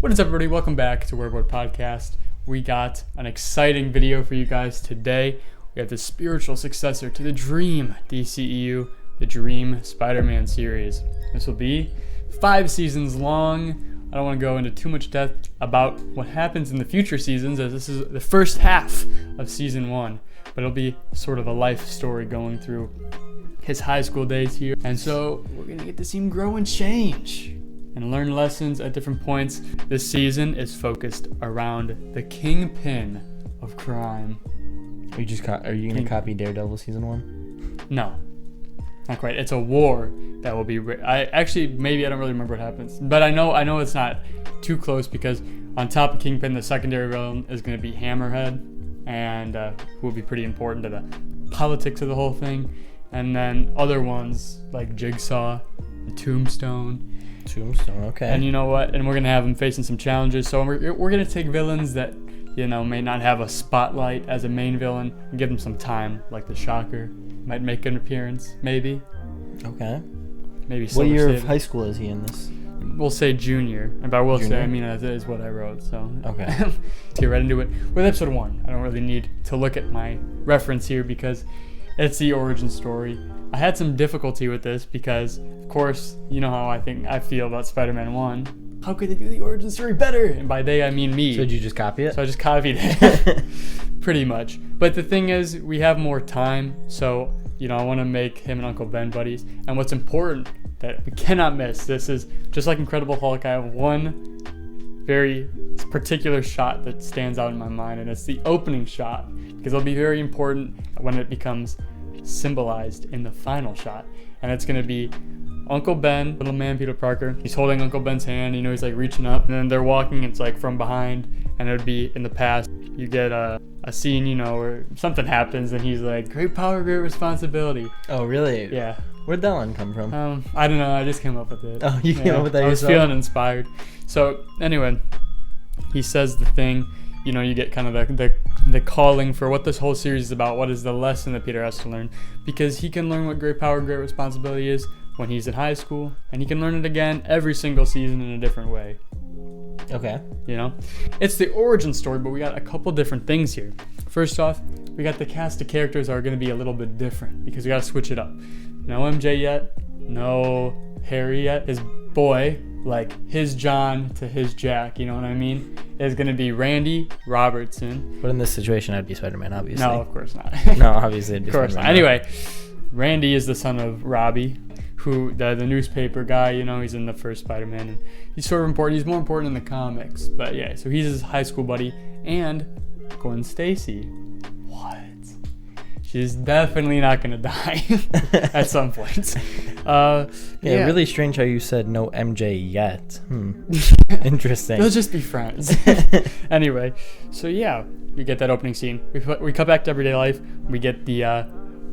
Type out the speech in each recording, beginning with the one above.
What is up, everybody? Welcome back to Rebored Podcast. We got an exciting video for you guys today. We have the spiritual successor to the Dream DCEU, the Dream Spider-Man series. This will be 5 seasons long. I don't want to go into too much depth about what happens in the future seasons, as this is the first half of season 1. But it'll be sort of a life story going through his high school days here. And so we're going to get to see him grow and change and learn lessons at different points. This season is focused around the kingpin of crime. Are you going to copy Daredevil season 1? No, not quite. It's a war that will be. I don't really remember what happens, but I know it's not too close, because on top of Kingpin, the secondary villain is going to be Hammerhead, and who will be pretty important to the politics of the whole thing. And then other ones like Jigsaw and Tombstone, okay. And you know what? And we're gonna have them facing some challenges. So we're gonna take villains that may not have a spotlight as a main villain and give them some time, like the Shocker might make an appearance, maybe. Okay. Maybe. What year of high school is he in this? We'll say junior, and by say I mean that is what I wrote. So okay. Let's get right into it with episode 1. I don't really need to look at my reference here because it's the origin story. I had some difficulty with this because, of course, you know how I feel about Spider-Man 1. How could they do the origin story better? And by they, I mean me. So did you just copy it? So I just copied it, pretty much. But the thing is, we have more time, so, I want to make him and Uncle Ben buddies. And what's important that we cannot miss, this is just like Incredible Hulk, I have one very particular shot that stands out in my mind, and it's the opening shot, because it'll be very important when it becomes symbolized in the final shot. And it's going to be Uncle Ben, little man Peter Parker. He's holding Uncle Ben's hand, he's like reaching up, and then they're walking, it's like from behind, and it would be in the past. You get a scene, where something happens and he's like, great power, great responsibility. Oh, really? Yeah. Where'd that one come from? I don't know, I just came up with it. Oh, you came up with that yourself? I was feeling inspired. So anyway, he says the thing, you get kind of the calling for what this whole series is about. What is the lesson that Peter has to learn? Because he can learn what great power, great responsibility is when he's in high school, and he can learn it again every single season in a different way. Okay. It's the origin story, but we got a couple different things here. First off, we got the cast of characters are going to be a little bit different because we got to switch it up. No MJ yet, no Harry yet. His boy, like his John to his Jack, you know what I mean, is going to be Randy Robertson. But in this situation, I'd be Spider-Man, obviously. No, of course not. No, obviously it'd be Spider-Man. Of course not. Anyway, Randy is the son of Robbie, who the newspaper guy, he's in the first Spider-Man, and he's sort of important. He's more important in the comics, but yeah, so he's his high school buddy. And Gwen Stacy, what? She's definitely not gonna die at some point. Yeah, really strange how you said no MJ yet. Interesting. They'll just be friends. Anyway, so yeah, we get that opening scene. We cut back to everyday life. We get the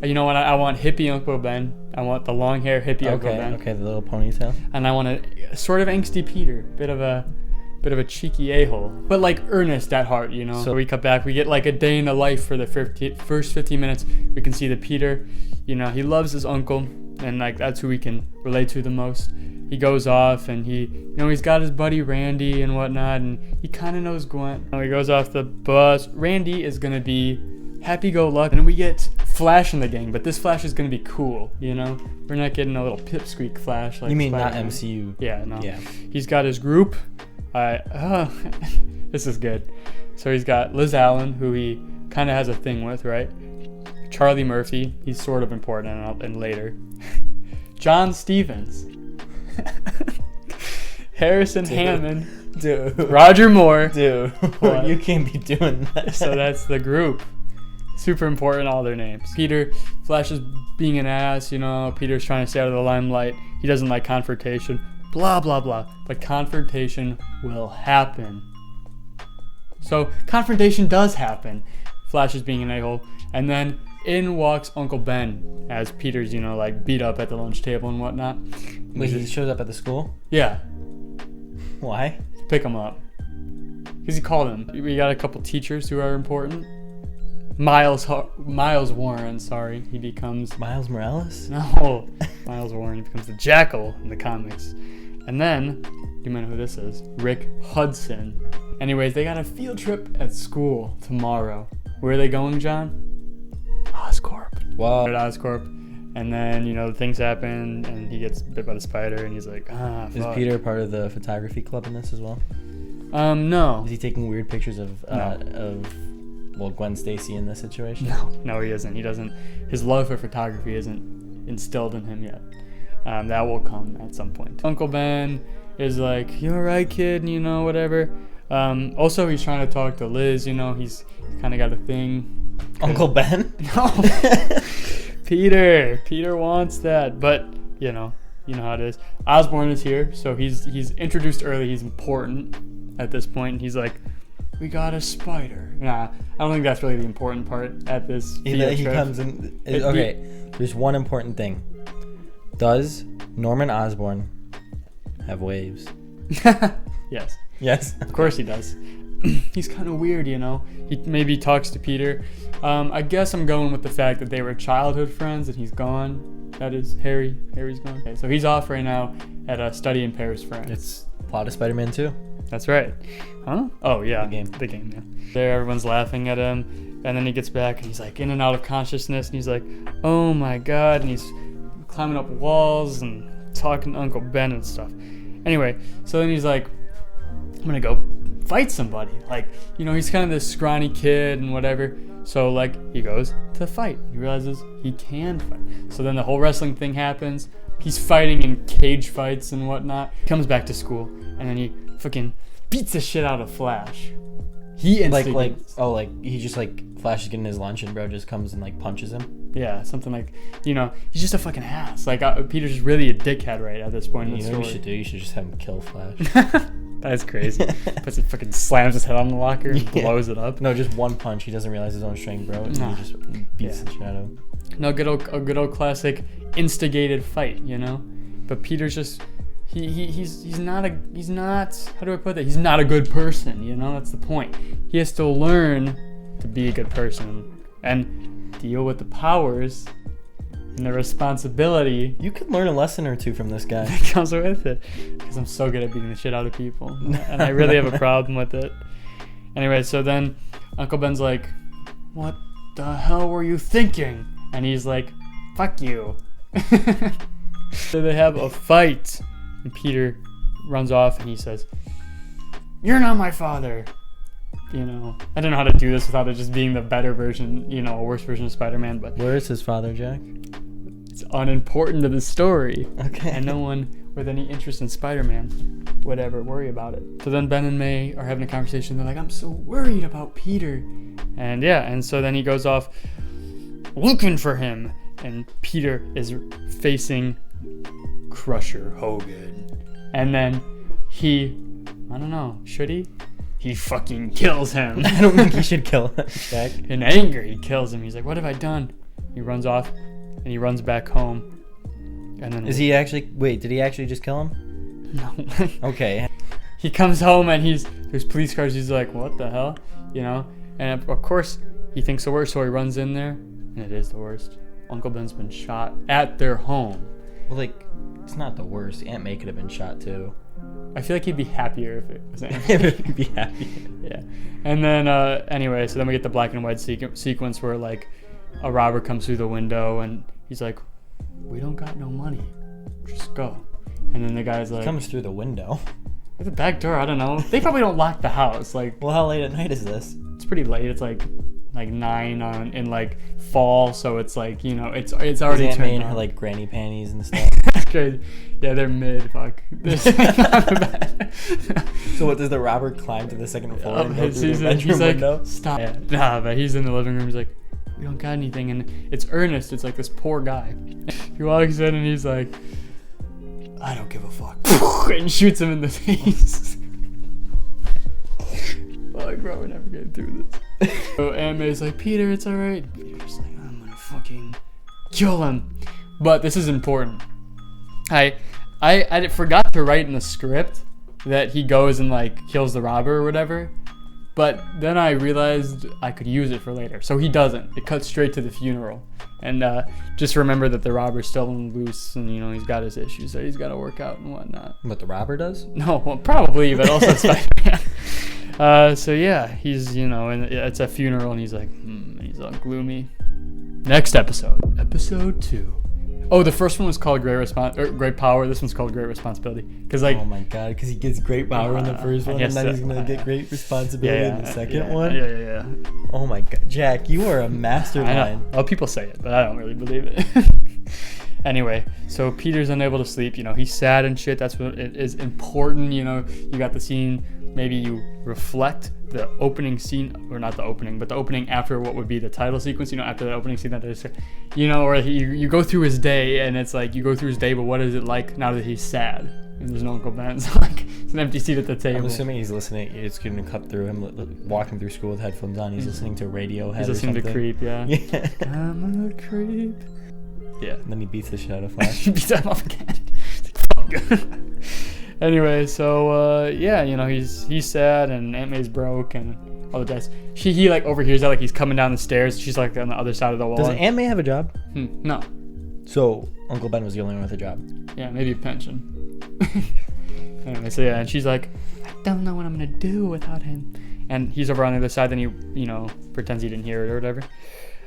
you know what? I want hippie Uncle Ben. I want the long hair hippie Uncle Ben. Okay, the little ponytail. And I want a sort of angsty Peter, bit of a cheeky a-hole, but like earnest at heart, So we cut back. We get like a day in the life for the first 15 minutes. We can see that Peter, he loves his uncle, and like that's who we can relate to the most. He goes off and he's got his buddy Randy and whatnot, and he kind of knows Gwen. He goes off the bus. Randy is gonna be happy-go-lucky, and we get Flash in the gang, but this Flash is gonna be cool, We're not getting a little pipsqueak Flash like. You mean Spider-Man. Not MCU? Yeah, no. Yeah. He's got his group. This is good. So he's got Liz Allen, who he kind of has a thing with, right? Charlie Murphy, he's sort of important and later. John Stevens. Harrison Hammond. Dude. Roger Moore. Dude. You can't be doing that. So that's the group. Super important, all their names. Peter, Flash is being an ass, Peter's trying to stay out of the limelight. He doesn't like confrontation. Blah, blah, blah. But confrontation will happen. So confrontation does happen. Flash is being an a-hole. And then in walks Uncle Ben as Peter's, beat up at the lunch table and whatnot. Wait, he shows up at the school? Yeah. Why? To pick him up. Because he called him. We got a couple teachers who are important. Miles Warren, he becomes... Miles Morales? No, Miles Warren, he becomes the Jackal in the comics. And then You might know who this is. Rick Hudson. Anyways, they got a field trip at school tomorrow. Where are they going, John? Oscorp. Wow. At Oscorp. And then, things happen, and he gets bit by the spider, and he's like, fuck. Is Peter part of the photography club in this as well? No. Is he taking weird pictures of Gwen Stacy in this situation? No, he isn't. He doesn't. His love for photography isn't instilled in him yet. That will come at some point. Uncle Ben is like, you alright, kid? Whatever. Also, he's trying to talk to Liz. He's kind of got a thing. Uncle Ben? No. Peter wants that, but you know how it is. Osborn is here, so he's introduced early. He's important at this point. He's like, we got a spider. Nah, I don't think that's really the important part at this. He comes in. Okay, there's one important thing. Does Norman Osborn have waves? Yes. Yes. Of course he does. He's kind of weird, He maybe talks to Peter. I guess I'm going with the fact that they were childhood friends and he's gone. That is Harry. Harry's gone. Okay, so he's off right now at a study in Paris, France. It's plot of Spider-Man 2. That's right. Huh? Oh, yeah. The game, yeah. There, everyone's laughing at him. And then he gets back and he's like in and out of consciousness. And he's like, oh my God. And he's climbing up walls and talking to Uncle Ben and stuff. Anyway, so then he's like, I'm going to go fight somebody. He's kind of this scrawny kid and whatever. So, he goes to fight. He realizes he can fight. So then the whole wrestling thing happens. He's fighting in cage fights and whatnot. He comes back to school, and then he fucking beats the shit out of Flash. He instigates. He just, Flash is getting his lunch, and bro just comes and, punches him? Yeah, something he's just a fucking ass. Peter's just really a dickhead right at this point in the story. What you should do? You should just have him kill Flash. That's crazy. Puts it, fucking slams his head on the locker and blows it up. No, just one punch. He doesn't realize his own strength, bro. And he just beats the shit out of him. No, a good old classic instigated fight, But Peter's just he's not how do I put that? He's not a good person, That's the point. He has to learn to be a good person and deal with the powers and the responsibility. You could learn a lesson or two from this guy. That comes with it. Because I'm so good at beating the shit out of people. And I really have a problem with it. Anyway, so then Uncle Ben's like, what the hell were you thinking? And he's like, fuck you. So they have a fight. And Peter runs off and he says, you're not my father. I don't know how to do this without it just being the better version, a worse version of Spider-Man. But where is his father, Jack? It's unimportant to the story. Okay. And no one with any interest in Spider-Man would ever worry about it. So then Ben and May are having a conversation. They're like, I'm so worried about Peter. And so then he goes off looking for him. And Peter is facing Crusher Hogan. And then I don't know, should he? He fucking kills him. I don't think he should kill him, Jack. In anger, he kills him. He's like, what have I done? He runs off, and he runs back home. And then did he actually just kill him? No. Okay. He comes home, and there's police cars. He's like, what the hell? And of course, he thinks the worst, so he runs in there, and it is the worst. Uncle Ben's been shot at their home. Well, it's not the worst. Aunt May could have been shot, too. I feel like he'd be happier if it was He'd be happy. Yeah. And then, anyway, so then we get the black and white sequence where, a robber comes through the window, and he's like, we don't got no money. Just go. And then the guy's like... He comes through the window. The back door, I don't know. They probably don't lock the house. Well, how late at night is this? It's pretty late. It's like 9 in fall, so it's it's already turned on. Aunt May in her granny panties and stuff. That's crazy. Yeah, they're mid. Fuck. So what, does the robber climb to the second floor and go through the bedroom he's like, window? Stop. Yeah. Nah, but he's in the living room. He's like, we don't got anything, and it's Ernest. It's this poor guy. He walks in and he's like, I don't give a fuck, and shoots him in the face. Fuck, bro, we're never getting through this. So Aunt May's like, Peter, it's alright. Peter's like, I'm gonna fucking kill him. But this is important. I forgot to write in the script that he goes and kills the robber or whatever. But then I realized I could use it for later. So he doesn't. It cuts straight to the funeral. And just remember that the robber's still loose, and he's got his issues that he's got to work out and whatnot. What, the robber does? No, well, probably, but also Spider-Man. So yeah, he's and it's a funeral, and he's like, and he's all gloomy. Next episode 2. Oh, the first one was called Great Power. This one's called Great Responsibility. Cause oh my God, because he gets great power in the first one, and then he's gonna get great responsibility in the second one. Yeah. Oh my God, Jack, you are a mastermind. I know. Well, people say it, but I don't really believe it. Anyway, so Peter's unable to sleep. He's sad and shit. That's what it is important. You got the scene. Maybe you reflect the opening scene, or not the opening, but the opening after what would be the title sequence. After the opening scene that is, or you go through his day, and it's like you go through his day, but what is it like now that he's sad? And there's no Uncle Ben. It's like it's an empty seat at the table. I'm assuming he's listening. It's going to cut through him walking through school with headphones on. He's listening to Radiohead. He's listening to Creep. Yeah. Yeah. I'm a creep. Yeah. And then he beats the shit out of Flash. He beats him off again. Fuck. Anyway, so he's sad, and Aunt May's broke, and all the dice. He like overhears that, like he's coming down the stairs. She's like on the other side of the wall. Does Aunt May have a job? No. So Uncle Ben was the only one with a job. Yeah, maybe a pension. Anyway, so yeah, and she's like, I don't know what I'm gonna do without him. And he's over on the other side. Then he pretends he didn't hear it or whatever.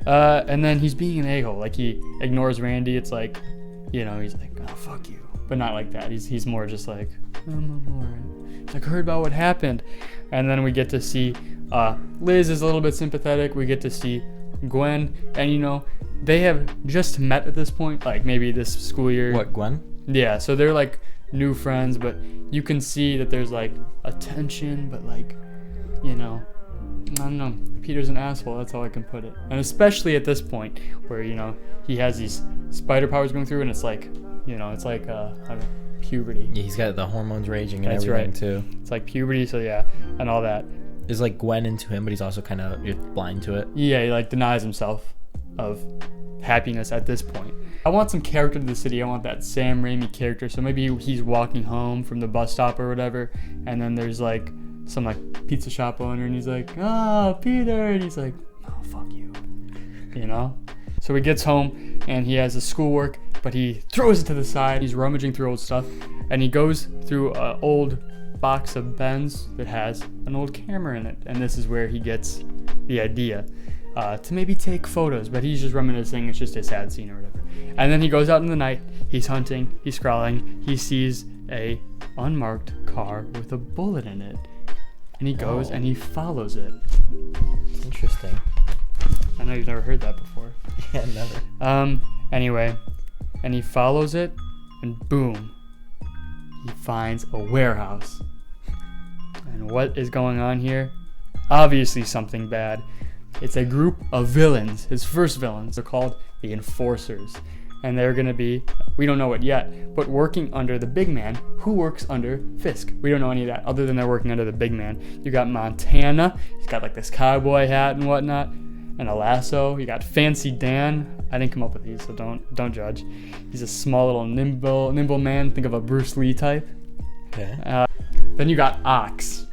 And then he's being an a-hole. Like he ignores Randy. It's like, he's like, oh fuck you. But not like that. He's more just like, I'm alright. He's like, heard about what happened. And then we get to see Liz is a little bit sympathetic. We get to see Gwen. And they have just met at this point. Like maybe this school year. What, Gwen? Yeah, so they're like new friends, but you can see that there's like a tension, but like, I don't know. Peter's an asshole. That's how I can put it. And especially at this point where, he has these spider powers going through, and it's like, it's like puberty. Yeah, he's got the hormones raging and that's everything too. It's like puberty, so yeah, and all that. Is like Gwen into him, but he's also kind of blind to it. Yeah, he like denies himself of happiness at this point. I want some character to the city. I want that Sam Raimi character. So maybe he's walking home from the bus stop or whatever, and then there's like some like pizza shop owner, and he's like, oh, Peter, and he's like, oh, fuck you, So he gets home, and he has his schoolwork, but he throws it to the side. He's rummaging through old stuff, and he goes through an old box of Ben's that has an old camera in it, and this is where he gets the idea to maybe take photos, but he's just reminiscing. It's just a sad scene or whatever. And then he goes out in the night. He's hunting. He's scrawling. He sees a unmarked car with a bullet in it, and he goes and he follows it. Interesting. I know you've never heard that before. Yeah, never. Anyway, and he follows it, and boom, he finds a warehouse. And what is going on here? Obviously something bad. It's a group of villains. His first villains are called the Enforcers. And they're going to be, we don't know it yet, but working under the big man who works under Fisk. We don't know any of that other than they're working under the big man. You got Montana. He's got like this cowboy hat and whatnot, and a lasso. You got Fancy Dan. I didn't come up with these, so don't judge. He's a small little nimble man. Think of a Bruce Lee type. Okay. Then you got Ox.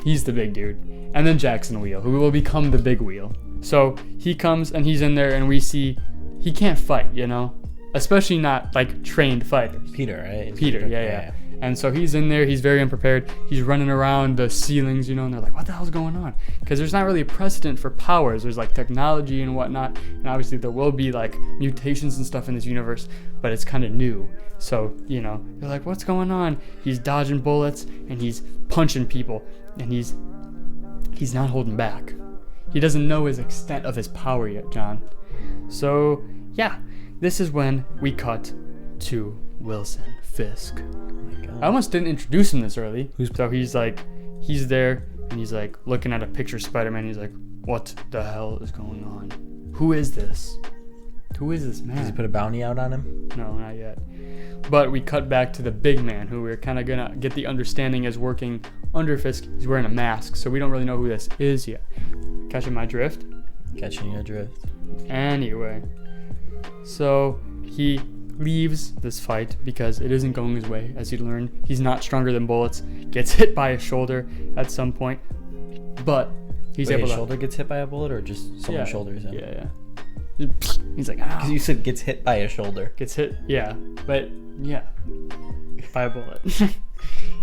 He's the big dude. And then Jackson Wheel, who will become the big wheel. So he comes and he's in there, and we see he can't fight, especially not like trained fighters. Peter, right? Peter, yeah. And so he's in there. He's very unprepared. He's running around the ceilings, and they're like, what the hell's going on? Because there's not really a precedent for powers. There's like technology and whatnot. And obviously there will be like mutations and stuff in this universe, but it's kind of new. So, they're like, what's going on? He's dodging bullets and he's punching people, and he's not holding back. He doesn't know his extent of his power yet, John. So, yeah, this is when we cut to Wilson Fisk. Oh my God. I almost didn't introduce him this early. So he's there, and he's like looking at a picture of Spider-Man. He's like, what the hell is going on? Who is this? Who is this man? Does he put a bounty out on him? No, not yet. But we cut back to the big man, who we're kind of going to get the understanding is working under Fisk. He's wearing a mask, so we don't really know who this is yet. Catching my drift? Catching your drift. Anyway, so he leaves this fight because it isn't going his way, as he learned. He's not stronger than bullets. Gets hit by a shoulder at some point, but he's able to... His shoulder gets hit by a bullet, or just someone's shoulder is in? Yeah. He's like, ah. Because you said gets hit by a shoulder. Gets hit, yeah. But, yeah. By a bullet.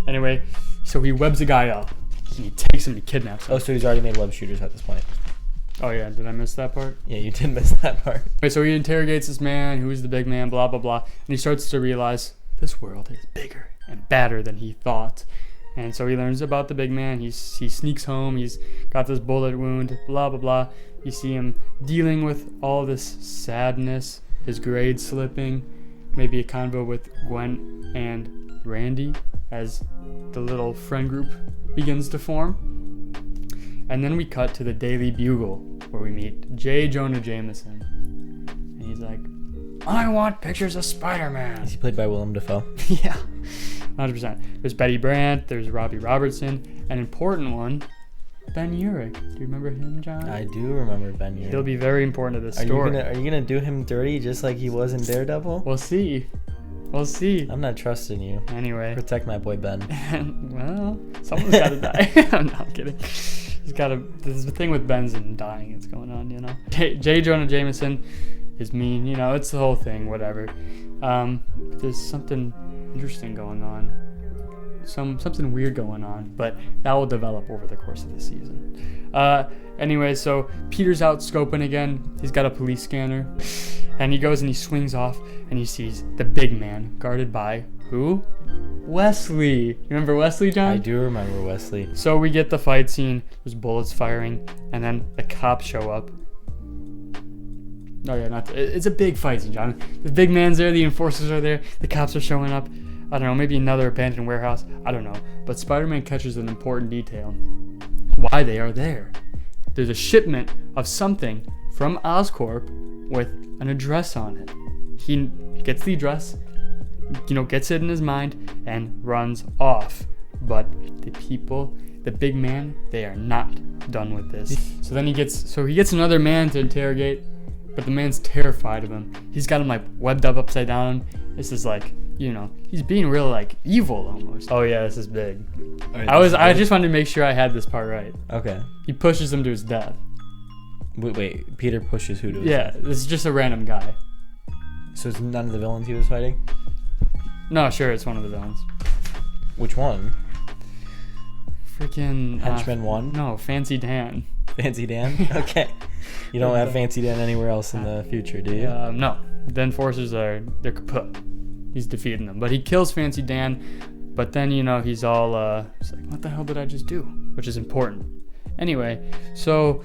Anyway, so he webs a guy up. And he takes him, he kidnaps him. Oh, so he's already made web shooters at this point. Oh, yeah. Did I miss that part? Yeah, you did miss that part. Okay, so he interrogates this man, who's the big man, blah, blah, blah. And he starts to realize this world is bigger and badder than he thought. And so he learns about the big man. He sneaks home. He's got this bullet wound, blah, blah, blah. You see him dealing with all this sadness, his grades slipping, maybe a convo with Gwen and Randy as the little friend group begins to form. And then we cut to the Daily Bugle, where we meet J. Jonah Jameson. And he's like, I want pictures of Spider-Man. Is he played by Willem Dafoe? Yeah, 100%. There's Betty Brant, there's Robbie Robertson, an important one, Ben Urich. Do you remember him, John? I do remember Ben Urich. He'll be very important to this story. Are you gonna do him dirty just like he was in Daredevil? We'll see. I'm not trusting you. Anyway. Protect my boy Ben. Well, someone's gotta die. No, I'm kidding. There's a thing with Ben's and dying that's going on, you know. J. Jonah Jameson is mean, you know, it's the whole thing, whatever. There's something interesting going on. Something weird going on, but that will develop over the course of the season. Anyway, so Peter's out scoping again. He's got a police scanner, and he goes and he swings off, and he sees the big man guarded by who? Wesley. You remember Wesley, John? I do remember Wesley. So we get the fight scene. There's bullets firing, and then the cops show up. Oh yeah, it's a big fight scene, John. The big man's there, the enforcers are there, the cops are showing up. I don't know, maybe another abandoned warehouse. I don't know. But Spider-Man catches an important detail. Why they are there. There's a shipment of something from Oscorp with an address on it. He gets the address, gets it in his mind, and runs off. But the big man, they are not done with this. So he gets another man to interrogate, but the man's terrified of him. He's got him webbed up upside down. This is he's being real evil almost. Oh yeah, this is big. Right, I just wanted to make sure I had this part right. Okay. He pushes him to his death. Wait, Peter pushes who to his death? Yeah, this is just a random guy. So it's none of the villains he was fighting? No, sure, it's one of the villains. Which one? Freaking Henchman 1? No, Fancy Dan. Fancy Dan? Okay. You don't have Fancy Dan anywhere else in the future, do you? No. The enforcers they're kaput. He's defeating them. But he kills Fancy Dan, but then, he's all, he's like, what the hell did I just do? Which is important. Anyway, so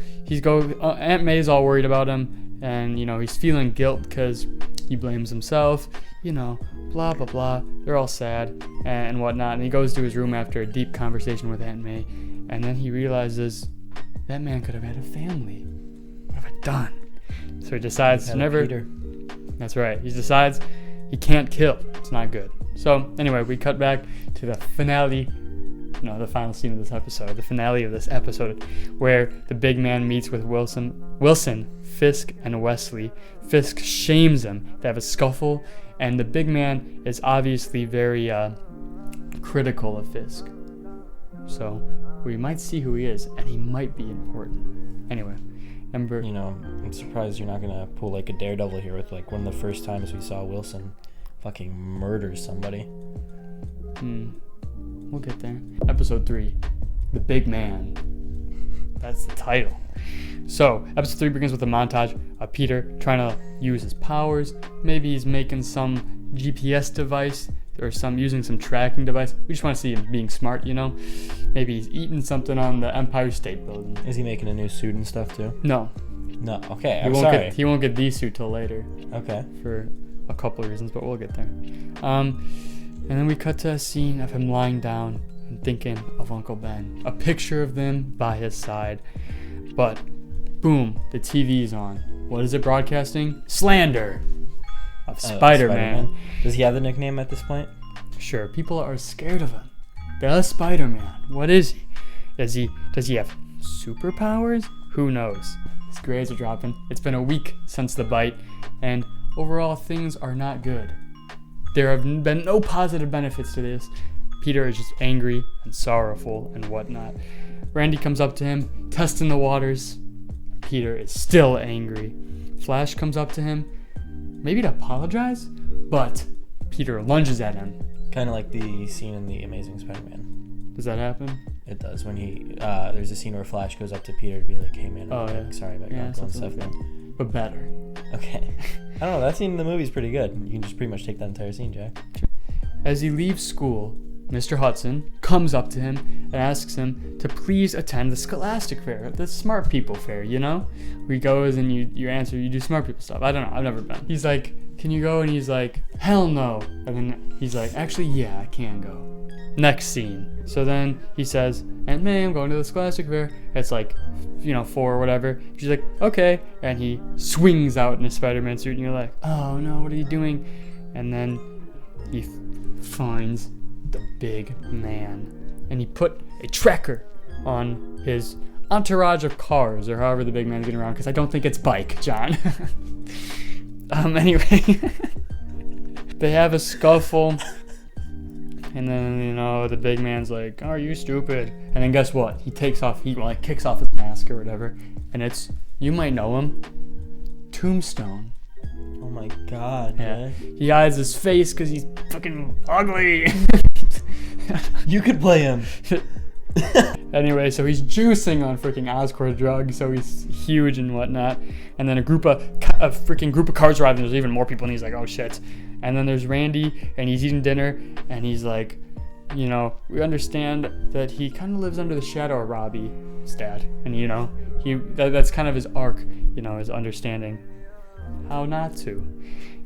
Aunt May's all worried about him, and, he's feeling guilt because he blames himself, blah, blah, blah. They're all sad and whatnot, and he goes to his room after a deep conversation with Aunt May, and then he realizes that man could have had a family. What have I done? So he decides to never... Peter. That's right. He decides he can't kill. It's not good. So anyway, we cut back to the finale. No, the final scene of this episode. The finale of this episode, where the big man meets with Wilson, Fisk, and Wesley. Fisk shames him. They have a scuffle, and the big man is obviously very critical of Fisk. So we might see who he is, and he might be important. Anyway. I'm surprised you're not gonna pull a Daredevil here with one of the first times we saw Wilson fucking murder somebody. We'll get there. Episode 3, The Big Man. That's the title. So, episode 3 begins with a montage of Peter trying to use his powers. Maybe he's making some GPS device or using some tracking device. We just want to see him being smart, Maybe he's eating something on the Empire State Building. Is he making a new suit and stuff too? No. Okay. He won't get the suit till later. Okay. For a couple of reasons, but we'll get there. And then we cut to a scene of him lying down and thinking of Uncle Ben. A picture of them by his side. But boom, the TV's on. What is it broadcasting? Slander of Spider-Man. Does he have the nickname at this point? Sure, people are scared of him. The Spider-Man. What is he? Does he have superpowers? Who knows? His grades are dropping. It's been a week since the bite, and overall things are not good. There have been no positive benefits to this. Peter is just angry and sorrowful and whatnot. Randy comes up to him, testing the waters. Peter is still angry. Flash comes up to him, maybe to apologize, but Peter lunges at him. Kind of like the scene in The Amazing Spider-Man. Does that happen? It does. When there's a scene where Flash goes up to Peter to be like, hey man, sorry about your uncle and stuff. Like but better. Okay. I don't know, that scene in the movie's pretty good. You can just pretty much take that entire scene, Jack. As he leaves school, Mr. Hudson comes up to him and asks him to please attend the Scholastic Fair, the smart people fair, you know? Where he goes and you answer, you do smart people stuff. I don't know, I've never been. He's like, can you go? And he's like, hell no. And then he's like, actually, yeah, I can go. Next scene. So then he says, Aunt May, I'm going to the Scholastic Fair. It's like, 4 or whatever. She's like, okay. And he swings out in a Spider-Man suit and you're like, oh no, what are you doing? And then he finds the big man. And he put a tracker on his entourage of cars, or however the big man's getting around, because I don't think it's bike, John. Anyway. They have a scuffle. And then, the big man's like, are you stupid? And then guess what? He kicks off his mask or whatever. And it's, you might know him, Tombstone. Oh my god, yeah. He hides his face because he's fucking ugly. You could play him. Anyway, so he's juicing on freaking Oscorp drugs, so he's huge and whatnot. And then a freaking group of cars arrive, and there's even more people, and he's like, oh shit. And then there's Randy, and he's eating dinner, and he's like, we understand that he kind of lives under the shadow of Robbie's dad. And, that's kind of his arc, his understanding how not to.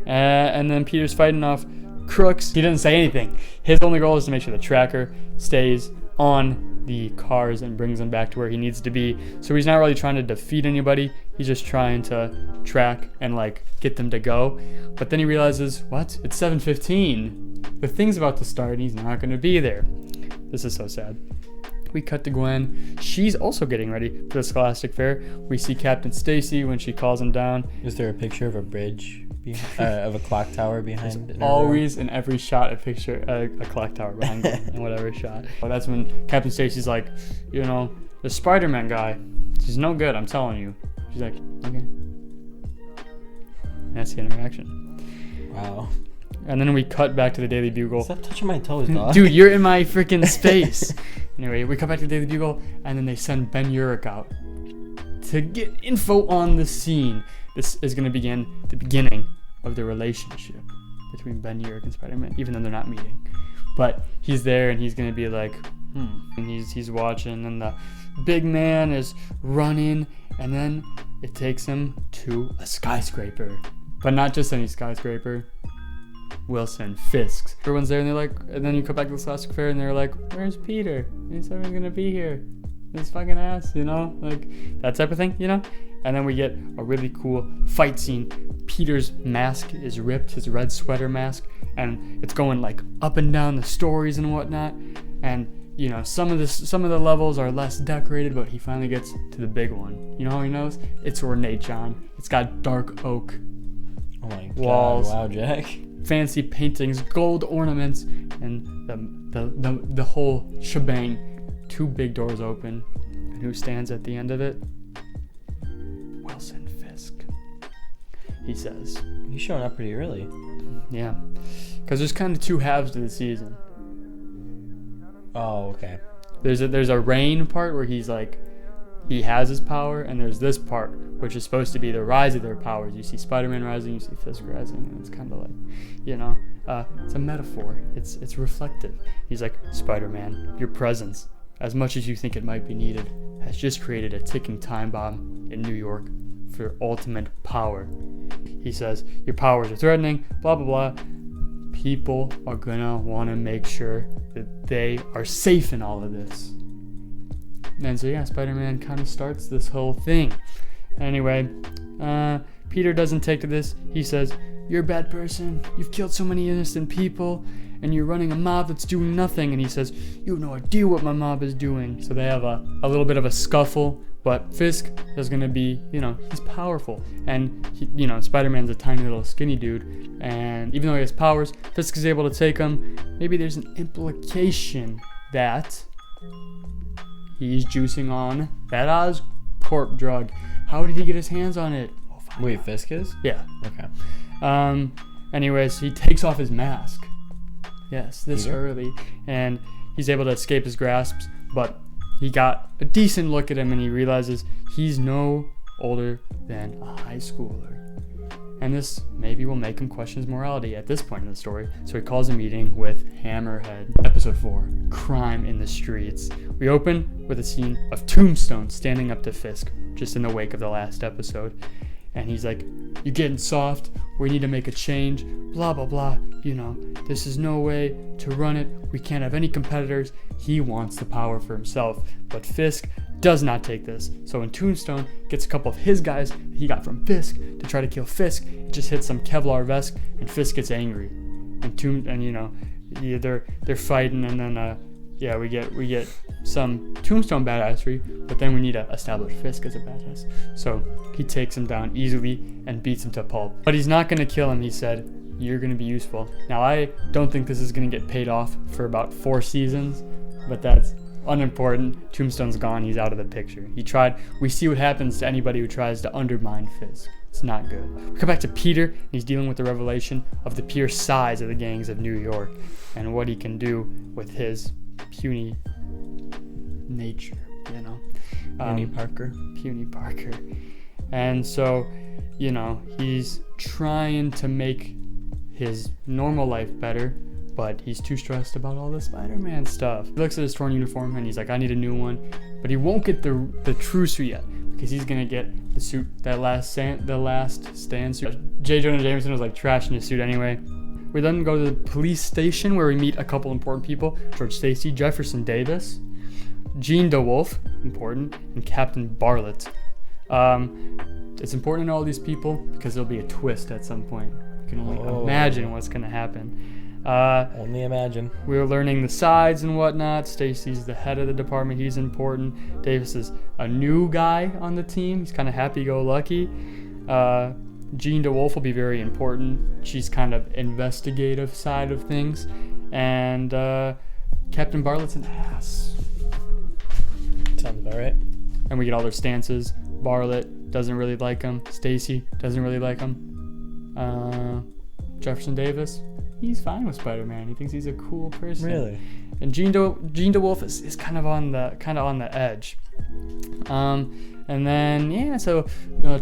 And then Peter's fighting off crooks. He doesn't say anything. His only goal is to make sure the tracker stays on the cars and brings them back to where he needs to be. So he's not really trying to defeat anybody. He's just trying to track and get them to go. But then he realizes, what? It's 7:15. The thing's about to start and he's not going to be there. This is so sad. We cut to Gwen. She's also getting ready for the Scholastic Fair. We see Captain Stacy when she calls him down. Is there a picture of a bridge of a clock tower behind? There's always in every shot a clock tower behind Gwen in whatever shot. Well, that's when Captain Stacy's like, the Spider-Man guy, he's no good, I'm telling you. She's like, okay. That's the interaction. Wow. And then we cut back to the Daily Bugle. Stop touching my toes, dog. Dude, you're in my freaking space. Anyway, we cut back to the Daily Bugle, and then they send Ben Urich out to get info on the scene. This is going to begin the beginning of the relationship between Ben Urich and Spider-Man, even though they're not meeting. But he's there, and he's going to be like, And he's watching, and the big man is running, and then it takes him to a skyscraper. But not just any skyscraper. Wilson, Fisk's. Everyone's there, and then you come back to the Scholastic Fair, and they're like, where's Peter? He said he's gonna be here. His fucking ass, that type of thing, And then we get a really cool fight scene. Peter's mask is ripped, his red sweater mask, and it's going up and down the stories and whatnot. And some of the levels are less decorated, but he finally gets to the big one. You know how he knows? It's ornate, John. It's got dark oak walls. Wow, Jack. Fancy paintings, gold ornaments, and the whole shebang. 2 big doors open, and who stands at the end of it? Wilson Fisk. He says. He's showing up pretty early. Yeah, because there's kind of 2 halves to the season. Oh, okay. There's a rain part where he's he has his power, and there's this part which is supposed to be the rise of their powers. You see Spider-Man rising, you see Fisk rising, and it's kind of it's a metaphor. It's reflective. He's like, Spider-Man, your presence, as much as you think it might be needed, has just created a ticking time bomb in New York for ultimate power. He says, your powers are threatening, blah, blah, blah. People are gonna want to make sure that they are safe in all of this. And so, Spider-Man kind of starts this whole thing. Anyway, Peter doesn't take to this. He says, you're a bad person. You've killed so many innocent people, and you're running a mob that's doing nothing. And he says, you have no idea what my mob is doing. So they have a little bit of a scuffle, but Fisk is going to be, he's powerful. And, Spider-Man's a tiny little skinny dude. And even though he has powers, Fisk is able to take him. Maybe there's an implication that he's juicing on that Oscorp drug. How did he get his hands on it? We'll find Wait, Fisk is? Yeah. Okay. Anyways, he takes off his mask. Yes, this Peter? early. And he's able to escape his grasps, but he got a decent look at him and he realizes he's no older than a high schooler. And this maybe will make him question his morality at this point in the story. So he calls a meeting with Hammerhead. Episode 4, Crime in the Streets. We open with a scene of Tombstone standing up to Fisk, just in the wake of the last episode. And he's like, "You're getting soft. We need to make a change. Blah, blah, blah. You know, this is no way to run it. We can't have any competitors." He wants the power for himself. But Fisk does not take this. So when Tombstone gets a couple of his guys that he got from Fisk to try to kill Fisk, it just hits some Kevlar vest and Fisk gets angry. They're fighting, and then we get some Tombstone badassery, but then we need to establish Fisk as a badass. So he takes him down easily and beats him to pulp. But he's not going to kill him. He said, "You're going to be useful." Now, I don't think this is going to get paid off for about 4 seasons, but that's unimportant. Tombstone's gone. He's out of the picture. He tried. We see what happens to anybody who tries to undermine Fisk. It's not good. We come back to Peter, and he's dealing with the revelation of the pure size of the gangs of New York and what he can do with his puny nature, you know. Puny Parker. And so, you know, he's trying to make his normal life better, but he's too stressed about all the Spider-Man stuff. He looks at his torn uniform and he's like, "I need a new one." But he won't get the true suit yet, because he's gonna get the suit, the last stand suit. J. Jonah Jameson was like trashing his suit anyway. We then go to the police station where we meet a couple important people: George Stacy, Jefferson Davis, Jean DeWolf, important, and Captain Bartlett. It's important to know all these people because there'll be a twist at some point. You can only imagine what's gonna happen. Only imagine. We were learning the sides and whatnot. Stacy's the head of the department. He's important. Davis is a new guy on the team. He's kind of happy-go-lucky. Jean DeWolf will be very important. She's kind of investigative side of things. And Captain Bartlett's an ass. Sounds about right. And we get all their stances. Bartlett doesn't really like him. Stacy doesn't really like him. Jefferson Davis, he's fine with Spider-Man. He thinks he's a cool person. Really? And Jean DeWolf is kind of on the edge. And then so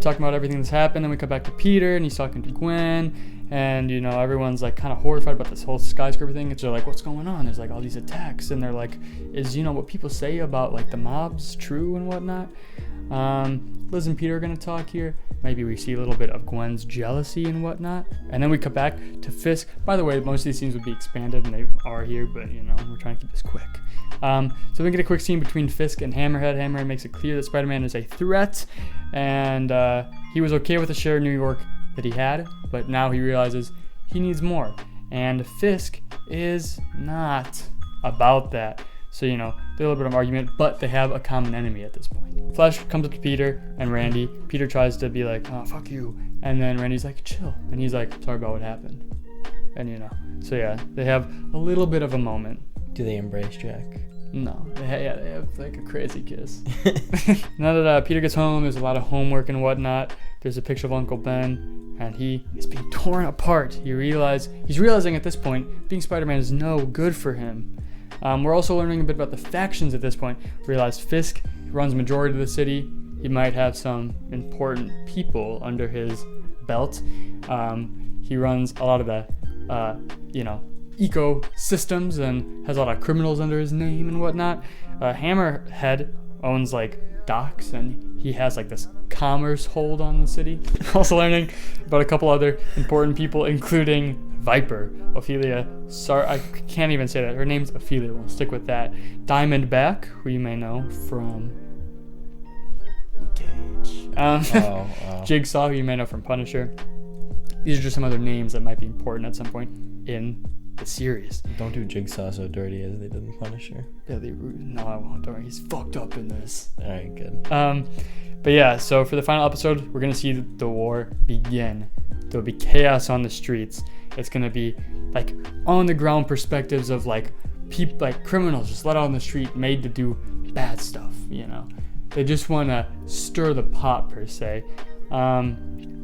talking about everything that's happened. Then we come back to Peter, and he's talking to Gwen, and everyone's like kind of horrified about this whole skyscraper thing. And they're like, "What's going on?" There's like all these attacks, and they're like, "Is what people say about like the mobs true and whatnot?" Liz and Peter are gonna talk here. Maybe we see a little bit of Gwen's jealousy and whatnot. And then we come back to Fisk. By the way, most of these scenes would be expanded, and they are here, but we're trying to keep this quick. So we get a quick scene between Fisk and Hammerhead. Hammerhead makes it clear that Spider-Man is a threat, and he was okay with the share of New York that he had, but now he realizes he needs more. And Fisk is not about that. So, they're a little bit of an argument, but they have a common enemy at this point. Flash comes up to Peter and Randy. Peter tries to be like, "Oh, fuck you." And then Randy's like, "Chill." And he's like, "Sorry about what happened." And, so yeah, they have a little bit of a moment. Do they embrace Jack? No. They have like a crazy kiss. Now that Peter gets home, there's a lot of homework and whatnot. There's a picture of Uncle Ben, and he is being torn apart. He's realizing at this point, being Spider-Man is no good for him. We're also learning a bit about the factions at this point. We realize Fisk runs majority of the city. He might have some important people under his belt. He runs a lot of the, ecosystems and has a lot of criminals under his name and whatnot. Hammerhead owns like docks, and he has like this commerce hold on the city. Also learning about a couple other important people, including Viper, Ophelia. Sorry, I can't even say that. Her name's Ophelia. We'll stick with that. Diamondback, who you may know from Cage. Jigsaw, who you may know from Punisher. These are just some other names that might be important at some point in the series. Don't do Jigsaw so dirty as they did in Punisher. Yeah, no, I won't. Don't worry. He's fucked up in this. All right, good. But yeah, so for the final episode, we're gonna see the war begin. There'll be chaos on the streets. It's gonna be like on the ground perspectives of like people, like criminals just let out on the street, made to do bad stuff. They just want to stir the pot per se.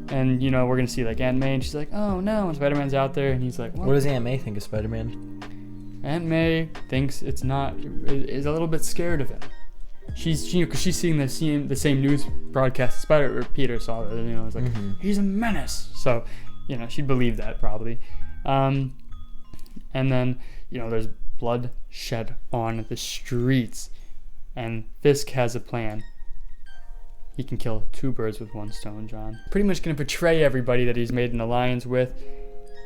And, you know, we're going to see, like, Aunt May, and she's like, oh, no. And Spider-Man's out there, and he's like, what does Aunt May think of Spider-Man? Aunt May thinks is a little bit scared of him. Because she's seeing the same news broadcast Peter saw it, you know, it's like, he's a menace. So, you know, she'd believe that probably. And then, you know, there's blood shed on the streets, and Fisk has a plan. He can kill 2 birds with 1 stone, John. Pretty much going to betray everybody that he's made an alliance with,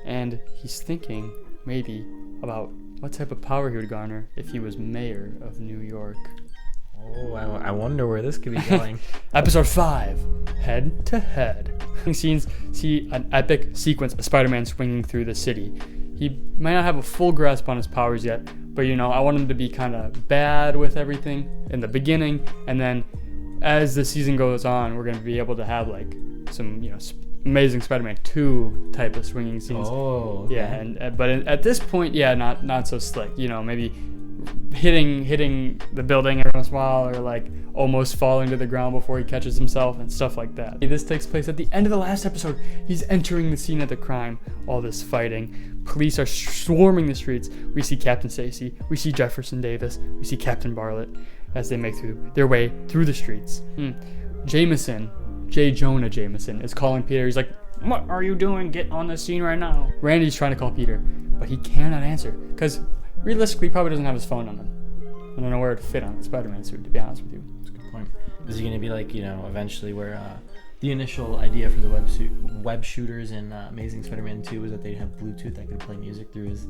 and he's thinking maybe about what type of power he would garner if he was mayor of New York. Oh, I wonder where this could be going. Episode 5, Head to Head. Scenes see an epic sequence of Spider-Man swinging through the city. He might not have a full grasp on his powers yet, but, you know, I want him to be kind of bad with everything in the beginning, and then as the season goes on, we're going to be able to have, like, some, you know, Amazing Spider-Man 2 type of swinging scenes. Oh, okay. Yeah, but at this point, yeah, not so slick. You know, maybe hitting the building every once in a while, or like almost falling to the ground before he catches himself and stuff like that. This takes place at the end of the last episode. He's entering the scene of the crime. All this fighting. Police are swarming the streets. We see Captain Stacy. We see Jefferson Davis. We see Captain Bartlett as they make their way through the streets. J. Jonah Jameson is calling Peter. He's like, "What are you doing? Get on the scene right now." Randy's trying to call Peter, but he cannot answer because realistically, he probably doesn't have his phone on him. I don't know where it'd fit on the Spider-Man suit, to be honest with you. That's a good point. Is he going to be like, you know, eventually where the initial idea for the web shooters in Amazing Spider-Man 2 was that they'd have Bluetooth that could play music through his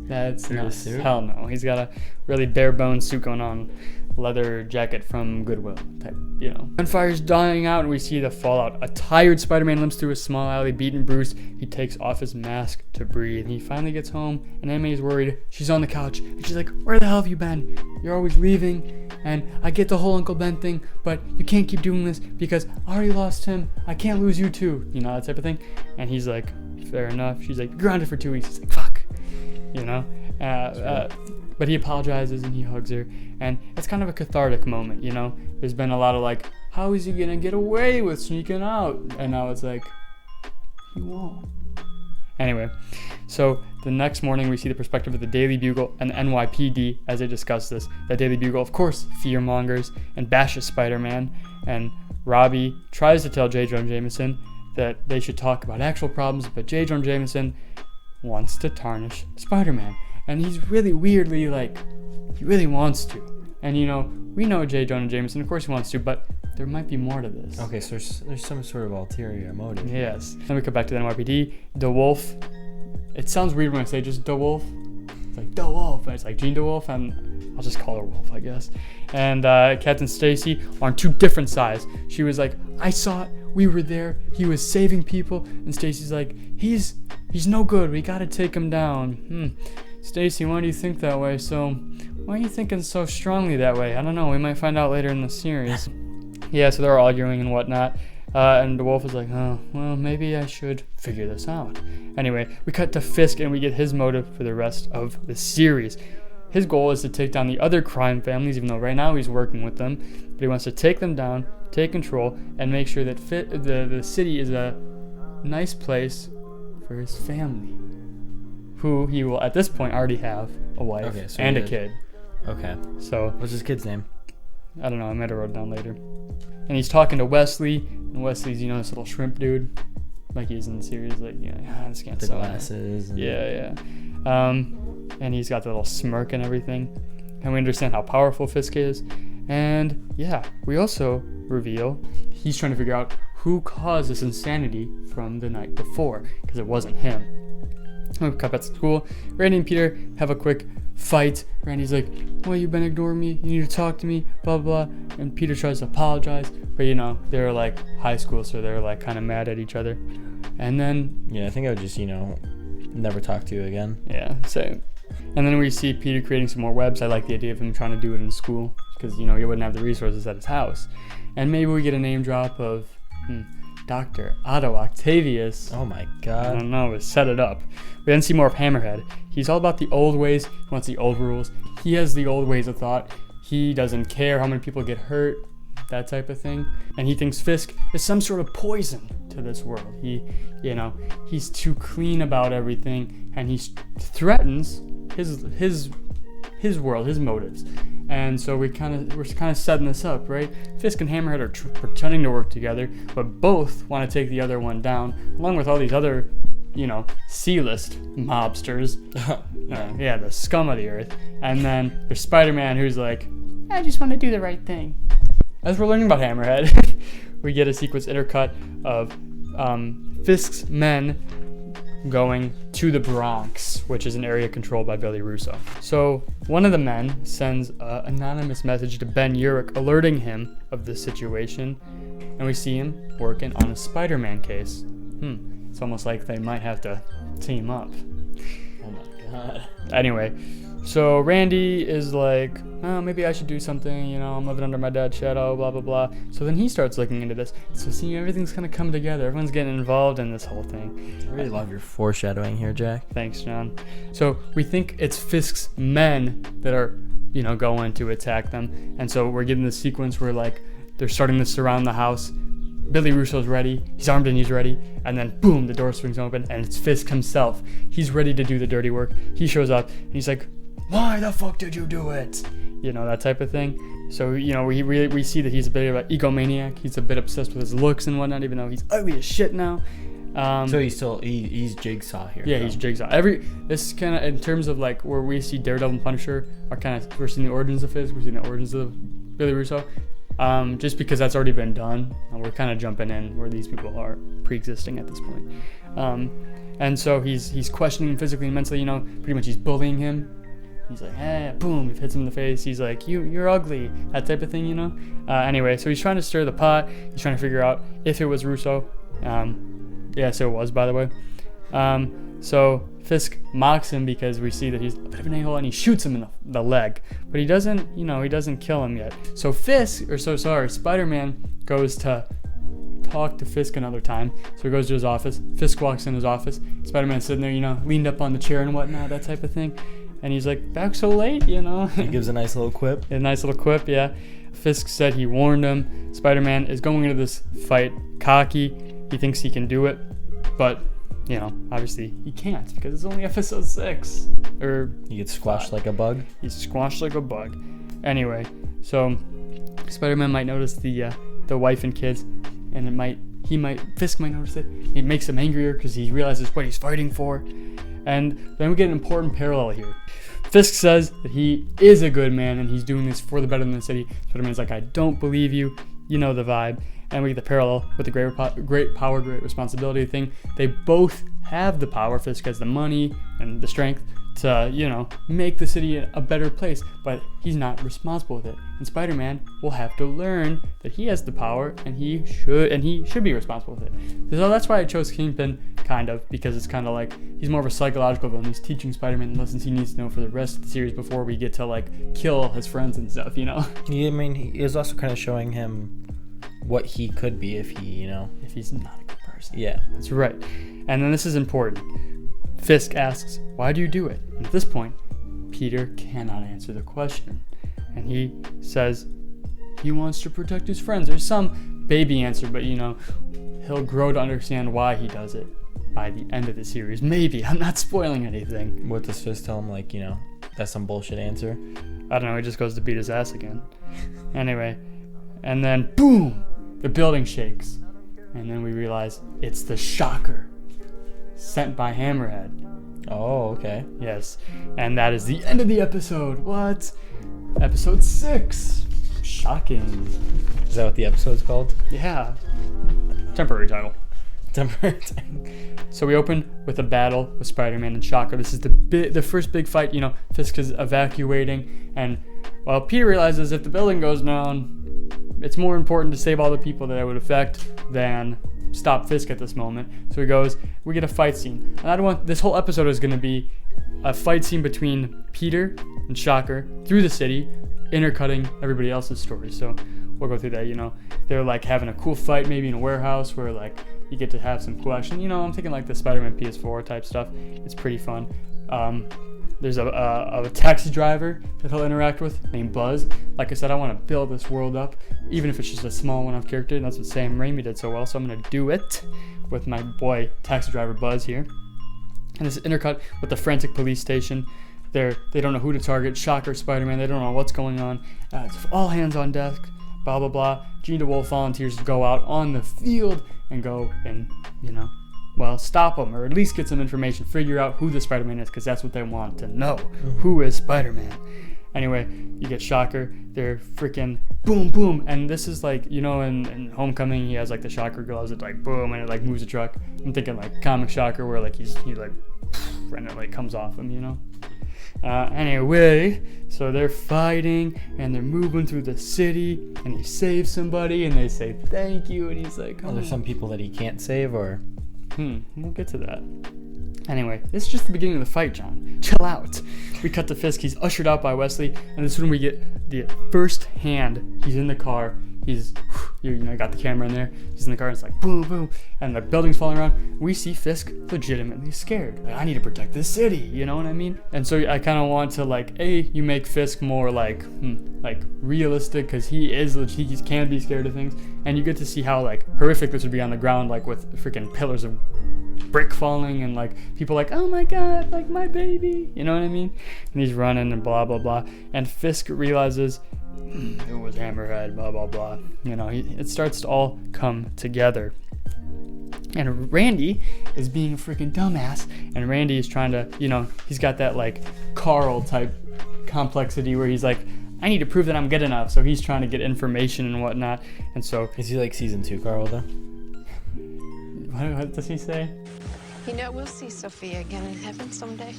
suit? Hell no. He's got a really bare bones suit going on. Leather jacket from Goodwill type, you know. Gunfire's dying out and we see the fallout. A tired Spider-Man limps through a small alley, beaten, bruised. He takes off his mask to breathe. He finally gets home and Aunt May is worried. She's on the couch and she's like, "Where the hell have you been? You're always leaving, and I get the whole Uncle Ben thing, but you can't keep doing this because I already lost him. I can't lose you too." You know, that type of thing. And he's like, "Fair enough." She's like, "Grounded for 2 weeks." He's like, "Fuck." You know? But he apologizes and he hugs her, and it's kind of a cathartic moment, you know? There's been a lot of like, how is he gonna get away with sneaking out? And now it's like, he won't. Anyway, so the next morning we see the perspective of the Daily Bugle and the NYPD as they discuss this. The Daily Bugle, of course, fearmongers and bashes Spider-Man, and Robbie tries to tell J. Jonah Jameson that they should talk about actual problems, but J. Jonah Jameson wants to tarnish Spider-Man. And he's really weirdly like, he really wants to. And, you know, we know J. Jonah Jameson, of course he wants to, but there might be more to this. Okay, so there's some sort of ulterior motive. Yes. Then we come back to the NYPD. DeWolf. It sounds weird when I say just DeWolf. It's like DeWolf, and it's like Jean DeWolf, and I'll just call her Wolf, I guess. And Captain Stacy on 2 different sides. She was like, "I saw it. We were there. He was saving people." And Stacy's like, he's no good. We gotta take him down. Stacy, why do you think that way? So, why are you thinking so strongly that way? I don't know. We might find out later in the series. Yeah, so they're arguing and whatnot. And the Wolf is like, "Oh, well, maybe I should figure this out." Anyway, we cut to Fisk and we get his motive for the rest of the series. His goal is to take down the other crime families, even though right now he's working with them. But he wants to take them down, take control, and make sure that the city is a nice place for his family, who he will at this point already have a wife and a kid. Okay. So what's his kid's name? I don't know. I might have wrote it down later. And he's talking to Wesley, and Wesley's, you know, this little shrimp dude, like he's in the series, like, yeah, this can't the sell glasses. Yeah. And he's got the little smirk and everything, and we understand how powerful Fisk is. And yeah, we also reveal he's trying to figure out who caused this insanity from the night before, because it wasn't him. We come back to school. Randy and Peter have a quick fight. Randy's like, "Well, you've been ignoring me. You need to talk to me, blah, blah, blah." And Peter tries to apologize. But, you know, they're like high school, so they're like kind of mad at each other. And then... yeah, I think I would just, you know, never talk to you again. Yeah, same. And then we see Peter creating some more webs. I like the idea of him trying to do it in school, because, you know, he wouldn't have the resources at his house. And maybe we get a name drop of... Dr. Otto Octavius. Oh my god. I don't know, but set it up. We then see more of Hammerhead. He's all about the old ways. He wants the old rules. He has the old ways of thought. He doesn't care how many people get hurt. that type of thing. And he thinks Fisk is some sort of poison to this world. He's too clean about everything, and he threatens his world, his motives. And so we're kind of setting this up, right? Fisk and Hammerhead are pretending to work together, but both want to take the other one down, along with all these other, C-list mobsters. The scum of the earth. And then there's Spider-Man, who's like, I just want to do the right thing. As we're learning about Hammerhead, we get a sequence intercut of Fisk's men going to the Bronx, which is an area controlled by Billy Russo. So one of the men sends an anonymous message to Ben Urich alerting him of the situation, and we see him working on a Spider-Man case. It's almost like they might have to team up. Oh my god. Anyway, so Randy is like, oh, maybe I should do something, I'm living under my dad's shadow, blah, blah, blah. So then he starts looking into this. So see, everything's kind of come together. Everyone's getting involved in this whole thing. I really love your foreshadowing here, Jack. Thanks, John. So we think it's Fisk's men that are, going to attack them. And so we're getting the sequence where, like, they're starting to surround the house. Billy Russo's ready. He's armed and he's ready. And then, boom, the door swings open, and it's Fisk himself. He's ready to do the dirty work. He shows up, and he's like, why the fuck did you do it? That type of thing. So, we see that he's a bit of an egomaniac. He's a bit obsessed with his looks and whatnot, even though he's ugly as shit now. So he's Jigsaw here. Yeah, he's Jigsaw. This kind of, in terms of like where we see Daredevil and Punisher are kind of, we're seeing the origins of Fisk, we're seeing the origins of Billy Russo. Just because that's already been done, and we're kind of jumping in where these people are pre-existing at this point. And so he's questioning him physically and mentally, pretty much he's bullying him. He's like, hey, boom, he hits him in the face. He's like, you're ugly, that type of thing, Anyway, so he's trying to stir the pot. He's trying to figure out if it was Russo. So it was, by the way. So Fisk mocks him because we see that he's a bit of an a-hole, and he shoots him in the leg. But he doesn't kill him yet. So Spider-Man goes to talk to Fisk another time. So he goes to his office. Fisk walks in his office. Spider-Man's sitting there, leaned up on the chair and whatnot, that type of thing. And he's like, back so late, He gives a nice little quip. Yeah. Fisk said he warned him. Spider-Man is going into this fight cocky. He thinks he can do it. But, obviously he can't because it's only episode 6. He gets squashed like a bug. He's squashed like a bug. Anyway, so Spider-Man might notice the wife and kids, and Fisk might notice it. It makes him angrier because he realizes what he's fighting for. And then we get an important parallel here. Fisk says that he is a good man and he's doing this for the betterment of the city. Spider-Man's like, I don't believe you. You know the vibe. And we get the parallel with the great power, great responsibility thing. They both have the power. Fisk has the money and the strength to, make the city a better place, but he's not responsible with it. And Spider-Man will have to learn that he has the power and he should be responsible with it. So that's why I chose Kingpin, kind of, because it's kind of like he's more of a psychological villain. He's teaching Spider-Man the lessons he needs to know for the rest of the series before we get to like kill his friends and stuff, Yeah, he is also kind of showing him what he could be if if he's not a good person. Yeah, that's right. And then this is important. Fisk asks, why do you do it? And at this point, Peter cannot answer the question. And he says he wants to protect his friends. There's some baby answer, but he'll grow to understand why he does it by the end of the series. Maybe. I'm not spoiling anything. What does Fisk tell him? That's some bullshit answer? I don't know. He just goes to beat his ass again. Anyway. And then, boom! The building shakes. And then we realize it's the Shocker. Sent by Hammerhead. Oh, okay. Yes. And that is the end of the episode. What? Episode 6. Shocking. Is that what the episode's called? Yeah. Temporary title. So we open with a battle with Spider-Man and Shocker. This is the first big fight. Fisk is evacuating. And, well, Peter realizes if the building goes down, it's more important to save all the people that it would affect than stop Fisk at this moment. So we get a fight scene. And I don't want, this whole episode is going to be a fight scene between Peter and Shocker through the city, intercutting everybody else's stories. So we'll go through that, They're like having a cool fight maybe in a warehouse where like you get to have some cool action. I'm thinking like the Spider-Man PS4 type stuff. It's pretty fun. There's a taxi driver that he'll interact with named Buzz. Like I said, I want to build this world up, even if it's just a small one-off character, and that's what Sam Raimi did so well, so I'm going to do it with my boy taxi driver Buzz here. And this intercut with the frantic police station. They don't know who to target. Shocker, Spider-Man, they don't know what's going on. It's all hands on deck, blah, blah, blah. Jean DeWolf volunteers to go out on the field and go and, stop them, or at least get some information, figure out who the Spider-Man is, because that's what they want to know. Who is Spider-Man? Anyway, you get Shocker. They're freaking boom, boom. And this is like, in Homecoming, he has like the Shocker gloves that like boom, and it like moves a truck. I'm thinking like comic Shocker, where like he like, and it like comes off him, Anyway, so they're fighting and they're moving through the city, and he saves somebody and they say thank you, and he's like, Are there some people that he can't save, or? We'll get to that. Anyway, this is just the beginning of the fight, John. Chill out. We cut to Fisk. He's ushered out by Wesley, and this is when we get the first hand. He's in the car. He's, got the camera in there. He's in the car, and it's like boom, boom, and the building's falling around. We see Fisk legitimately scared. Like, I need to protect this city. You know what I mean? And so I kind of want to you make Fisk more like realistic, because he can be scared of things, and you get to see how horrific this would be on the ground, with freaking pillars of brick falling, and people like, oh my god, my baby, you know what I mean? And he's running and blah blah blah, and Fisk realizes it was Hammerhead, blah blah blah. It starts to all come together, and Randy is being a freaking dumbass, and Randy is trying to, he's got that Carl type complexity where he's like, I need to prove that I'm good enough, so he's trying to get information and whatnot. And so is he like season 2 Carl though? What does he say? We'll see Sophia again in heaven someday.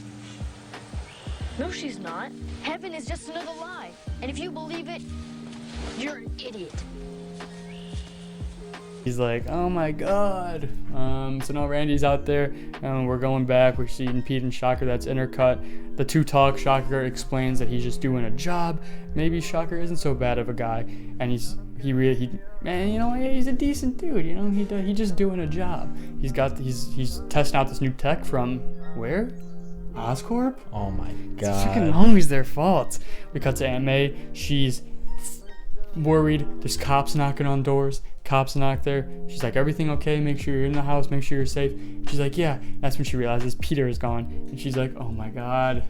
No, she's not. Heaven is just another lie. And if you believe it, you're an idiot. He's like, oh my god. So now Randy's out there, and we're going back. We're seeing Pete and Shocker. That's intercut. The two talk. Shocker explains that he's just doing a job. Maybe Shocker isn't so bad of a guy, and he's a decent dude. He's just doing a job. He's testing out this new tech from where? Oscorp? Oh my god. It's freaking always their fault. We cut to Aunt May. She's worried. There's cops knocking on doors. Cops knock there. She's like, everything okay? Make sure you're in the house. Make sure you're safe. She's like, yeah. That's when she realizes Peter is gone. And she's like, oh my god.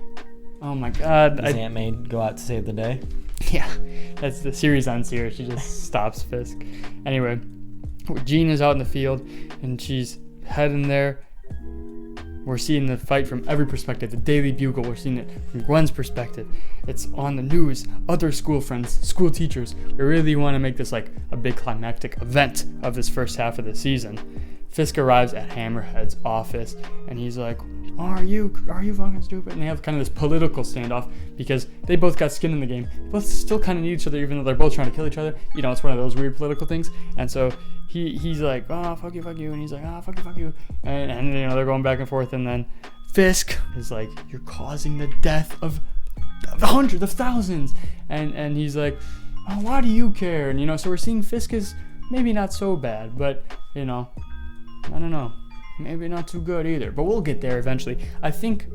Oh my god. Does Aunt May go out to save the day? Yeah. That's the series ends here. She just stops Fisk. Anyway, Jean is out in the field, and she's heading there. We're seeing the fight from every perspective. The Daily Bugle, we're seeing it from Gwen's perspective. It's on the news, other school friends, school teachers. We really want to make this a big climactic event of this first half of the season. Fisk arrives at Hammerhead's office, and he's like, are you fucking stupid? And they have kind of this political standoff, because they both got skin in the game. They both still kind of need each other, even though they're both trying to kill each other. It's one of those weird political things. And so he's like, oh, fuck you, and he's like, oh, fuck you. And they're going back and forth, and then Fisk is like, you're causing the death of hundreds of thousands. And he's like, oh, why do you care? And, so we're seeing Fisk is maybe not so bad, but, I don't know. Maybe not too good either, but we'll get there eventually. I think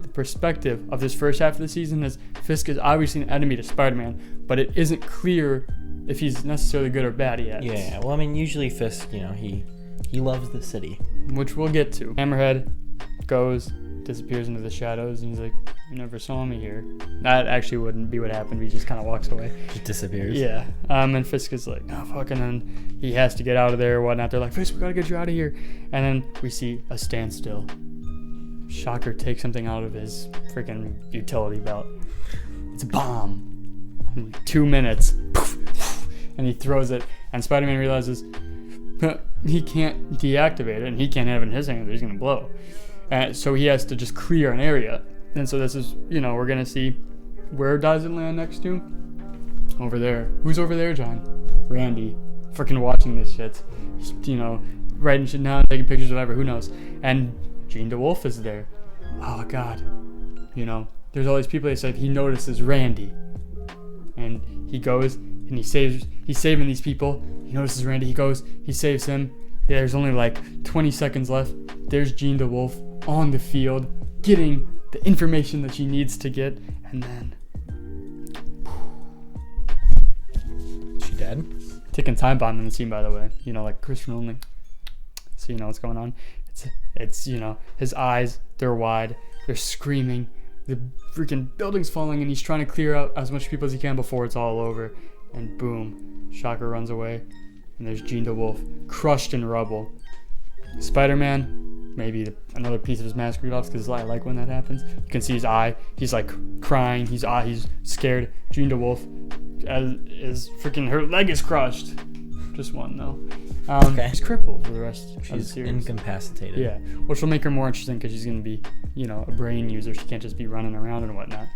the perspective of this first half of the season is Fisk is obviously an enemy to Spider-Man, but it isn't clear if he's necessarily good or bad yet. Yeah, well, usually Fisk, he loves the city. Which we'll get to. Hammerhead disappears into the shadows, and he's like, you never saw me here. That actually wouldn't be what happened. He just kind of walks away. Just disappears. Yeah. And Fisk is like, oh, fuck, and then he has to get out of there or whatnot. They're like, Fisk, we gotta get you out of here. And then we see a standstill. Shocker takes something out of his freaking utility belt. It's a bomb. 2 minutes. And he throws it, and Spider-Man realizes he can't deactivate it, and he can't have it in his hand. He's gonna blow. So he has to just clear an area. And so this is, we're going to see, where does it land next to? Over there. Who's over there, John? Randy. Freaking watching this shit. Writing shit down, taking pictures, whatever, who knows. And Jean DeWolf is there. Oh, God. There's all these people that said he notices Randy. And he goes, and he's saving these people. He notices Randy, he goes, he saves him. There's only 20 seconds left. There's Jean DeWolf on the field, getting the information that she needs to get, and then She dead? ticking time bomb in the scene, by the way. You know, like Christopher Nolan. So you know what's going on. It's you know, his eyes, they're wide, they're screaming, the freaking building's falling, and he's trying to clear out as much people as he can before it's all over. And boom, Shocker runs away, and there's Jean DeWolf crushed in rubble. Spider-Man, maybe another piece of his mask ripped off, because I like when that happens. You can see his eye, he's like crying, he's scared. Jean DeWolf is freaking, her leg is crushed. Just one though. Okay. She's crippled for the rest of the She's series. incapacitated. Yeah, which will make her more interesting because she's going to be, you know, a brain user. She can't just be running around and whatnot.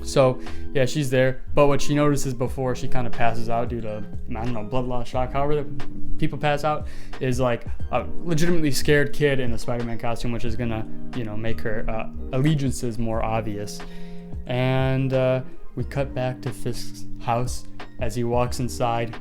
So, yeah, she's there. But what she notices before she kind of passes out due to, I don't know, blood loss, shock, however the people pass out, is like a legitimately scared kid in a Spider-Man costume, which is going to, you know, make her allegiances more obvious. And we cut back to Fisk's house as he walks inside,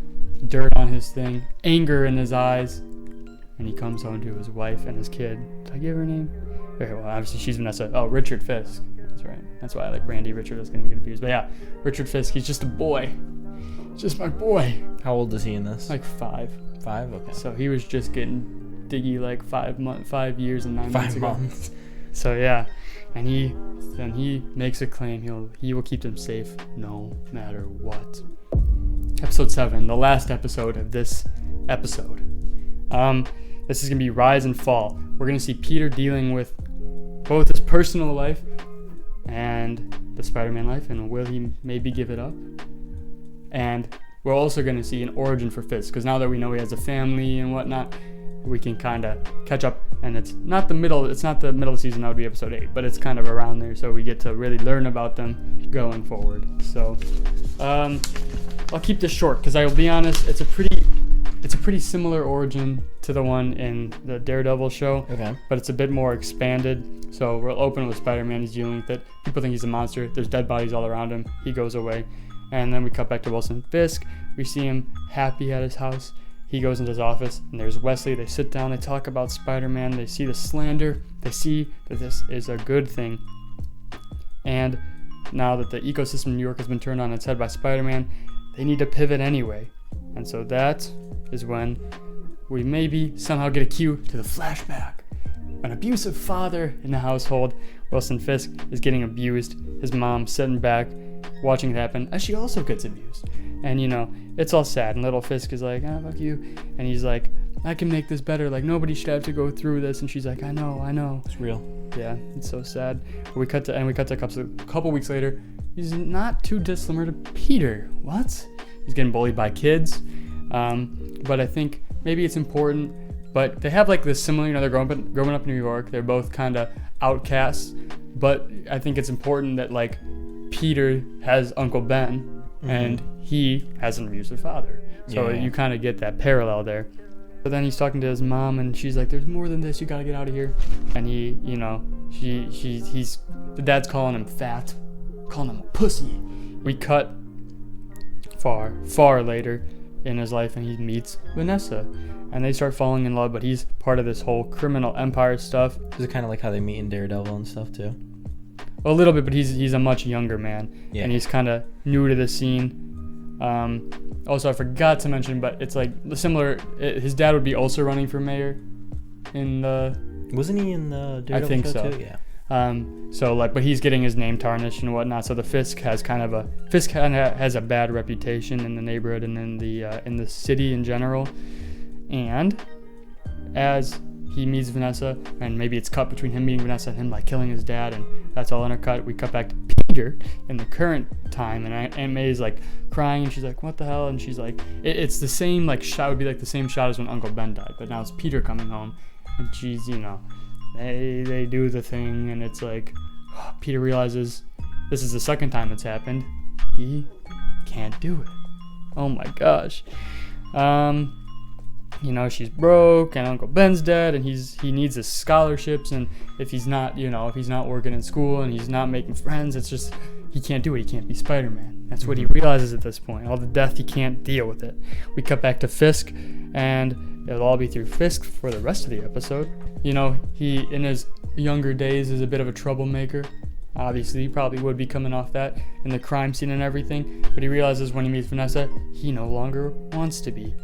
dirt on his thing, anger in his eyes, and he comes home to his wife and his kid. Did I give her name? Okay, well, obviously she's Vanessa. Oh, Richard Fisk. That's right. That's why I like Randy Richard. I was getting confused. But yeah, Richard Fisk, he's just a boy. Just my boy. How old is he in this? Like 5. 5? Okay. So he was just getting diggy like 5 years and 9 months 5 ago. months. So yeah, and he makes a claim he will keep them safe no matter what. Episode 7, the last episode of this episode. This is gonna be Rise and Fall. We're gonna see Peter dealing with both his personal life and the Spider-Man life, and will he maybe give it up? And we're also gonna see an origin for Fisk, because now that we know he has a family and whatnot, we can kind of catch up. And it's not the middle of the season. That would be episode 8, but it's kind of around there, so we get to really learn about them going forward. So I'll keep this short because I will be honest, it's a pretty similar origin to the one in the Daredevil show. Okay. But it's a bit more expanded. So we'll open with Spider-Man. He's dealing with it. People think he's a monster. There's dead bodies all around him. He goes away. And then we cut back to Wilson Fisk. We see him happy at his house. He goes into his office, and there's Wesley. They sit down. They talk about Spider-Man. They see the slander. They see that this is a good thing. And now that the ecosystem in New York has been turned on its head by Spider-Man, they need to pivot anyway. And so that is when we maybe somehow get a cue to the flashback. An abusive father in the household. Wilson Fisk is getting abused. His mom sitting back, watching it happen, as she also gets abused. And, you know, it's all sad. And little Fisk is like, fuck you. And he's like, I can make this better. Like, nobody should have to go through this. And she's like, I know. It's real. Yeah, it's so sad. We cut to a couple weeks later. He's not too dissimilar to Peter. What? He's getting bullied by kids. But I think maybe it's important. But they have like this similar, you know, they're growing up in New York. They're both kind of outcasts. But I think it's important that like Peter has Uncle Ben, and he has an abusive father. So you kind of get that parallel there. But then he's talking to his mom, and she's like, there's more than this, you gotta get out of here. And he, you know, the dad's calling him fat, calling him a pussy. We cut far later in his life, and he meets Vanessa. And they start falling in love, but he's part of this whole criminal empire stuff. Is it kind of like how they meet in Daredevil and stuff too? A little bit, but he's a much younger man, yeah. And he's kind of new to the scene. Also, I forgot to mention, but it's like similar. His dad would be also running for mayor in the. Wasn't he in the Daredevil I think show so. too? Yeah. So like, but he's getting his name tarnished and whatnot. So the Fisk has kind of has a bad reputation in the neighborhood and in the city in general. And as he meets Vanessa, and maybe it's cut between him meeting Vanessa and him like killing his dad, and that's all intercut. We cut back to Peter in the current time, and Aunt May is like crying, and she's like, "What the hell?" And she's like, "It's the same like shot. Would be like the same shot as when Uncle Ben died, but now it's Peter coming home, and she's, you know, they do the thing, and it's like Peter realizes this is the second time it's happened. He can't do it. Oh my gosh." You know, she's broke and Uncle Ben's dead, and he needs his scholarships, and if he's not working in school and he's not making friends, it's just he can't do it. He can't be Spider-Man. That's what he realizes at this point. All the death, he can't deal with it. We cut back to Fisk, and it'll all be through Fisk for the rest of the episode. You know, he, in his younger days, is a bit of a troublemaker. Obviously, he probably would be coming off that in the crime scene and everything, but he realizes when he meets Vanessa, he no longer wants to be.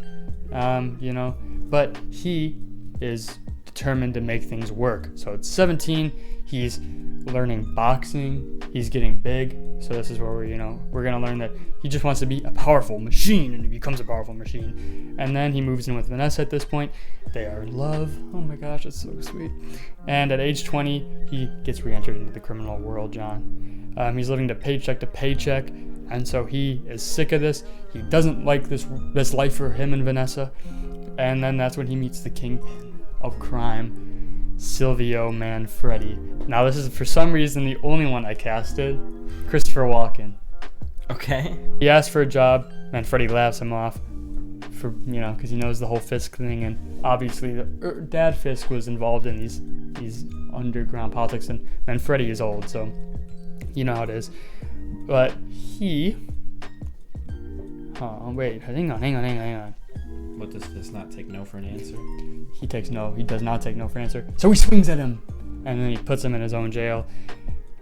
You know, but he is determined to make things work. So at 17, he's learning boxing, he's getting big. So this is where we're gonna learn that he just wants to be a powerful machine, and he becomes a powerful machine. And then he moves in with Vanessa at this point. They are in love. Oh my gosh, that's so sweet. And at age 20, he gets re-entered into the criminal world, John. He's living to paycheck, and so he is sick of this. He doesn't like this life for him and Vanessa. And then that's when he meets the kingpin of crime, Silvio Manfredi. Now this is for some reason the only one I casted, Christopher Walken. Okay. He asks for a job, Manfredi laughs him off for, because he knows the whole Fisk thing, and obviously Dad Fisk was involved in these underground politics, and Manfredi is old, so you know how it is. But he, wait, hang on. What, does this not take no for an answer? He does not take no for an answer. So he swings at him, and then he puts him in his own jail.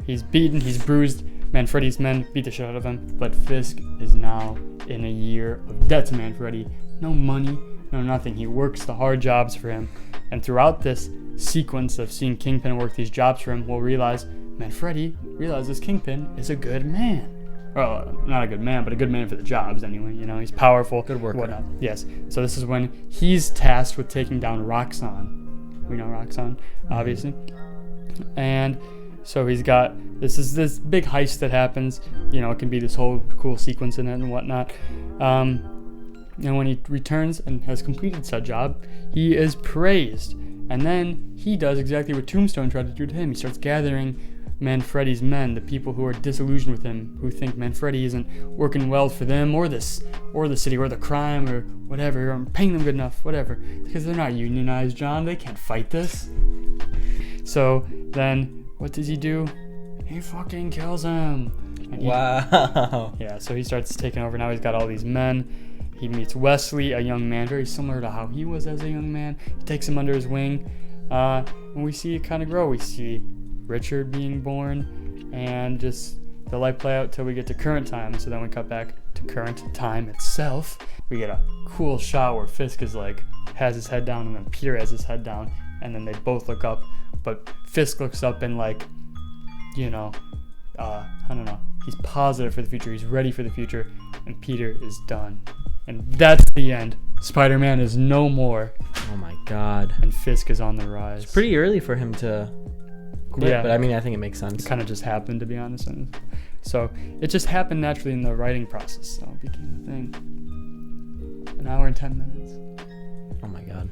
He's beaten, he's bruised. Manfredi's men beat the shit out of him, but Fisk is now in a year of debt to Manfredi. No money, no nothing. He works the hard jobs for him, and throughout this sequence of seeing Kingpin work these jobs for him, we'll realize Manfredi realizes Kingpin is a good man. Well, not a good man, but a good man for the jobs anyway. He's powerful. Good worker. Whatnot. Yes. So this is when he's tasked with taking down Roxanne. We know Roxanne, obviously. And so he's got this big heist that happens. It can be this whole cool sequence in it and whatnot. And when he returns and has completed said job, he is praised. And then he does exactly what Tombstone tried to do to him. He starts gathering Manfredi's men, the people who are disillusioned with him, who think Manfredi isn't working well for them or the city or the crime or whatever, or paying them good enough, whatever, because they're not unionized, John. They can't fight this. So then, what does he do? He fucking kills him. Wow. Yeah, so he starts taking over. Now he's got all these men. He meets Wesley, a young man, very similar to how he was as a young man. He takes him under his wing, and we see it kind of grow. We see Richard being born, and just the life play out till we get to current time. So then we cut back to current time itself. We get a cool shot where Fisk is has his head down, and then Peter has his head down, and then they both look up, but Fisk looks up and I don't know, he's positive for the future, he's ready for the future, and Peter is done. And that's the end. Spider-Man is no more. Oh my god. And Fisk is on the rise. It's pretty early for him to quit, yeah, but I mean, I think it makes sense. It kind of just happened, to be honest. And so it just happened naturally in the writing process. So it became a thing. An hour and 10 minutes. Oh my god.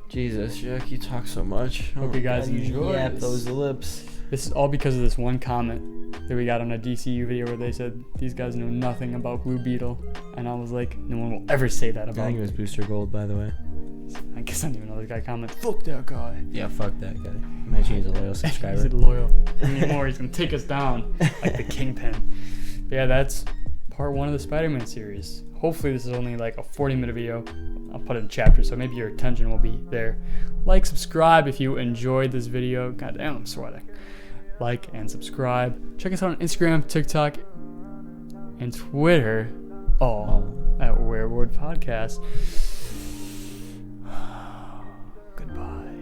Jesus, Jack, you talk so much. Hope you guys enjoy. Yap those lips. This is all because of this one comment that we got on a DCU video where they said these guys know nothing about Blue Beetle, and I was like, no one will ever say that about I think it was Booster Gold, by the way. I guess I don't even know this guy commented, fuck that guy. Yeah, fuck that guy. Imagine he's a loyal subscriber. He's loyal. Anymore, he's gonna take us down like the Kingpin. But yeah, that's part 1 of the Spider-Man series. Hopefully this is only like a 40-minute video. I'll put it in chapters, so maybe your attention will be there. Like, subscribe if you enjoyed this video. God damn, I'm sweating. Like and subscribe. Check us out on Instagram, TikTok, and Twitter, all at Rebored Podcast. Goodbye.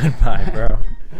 Goodbye, bro.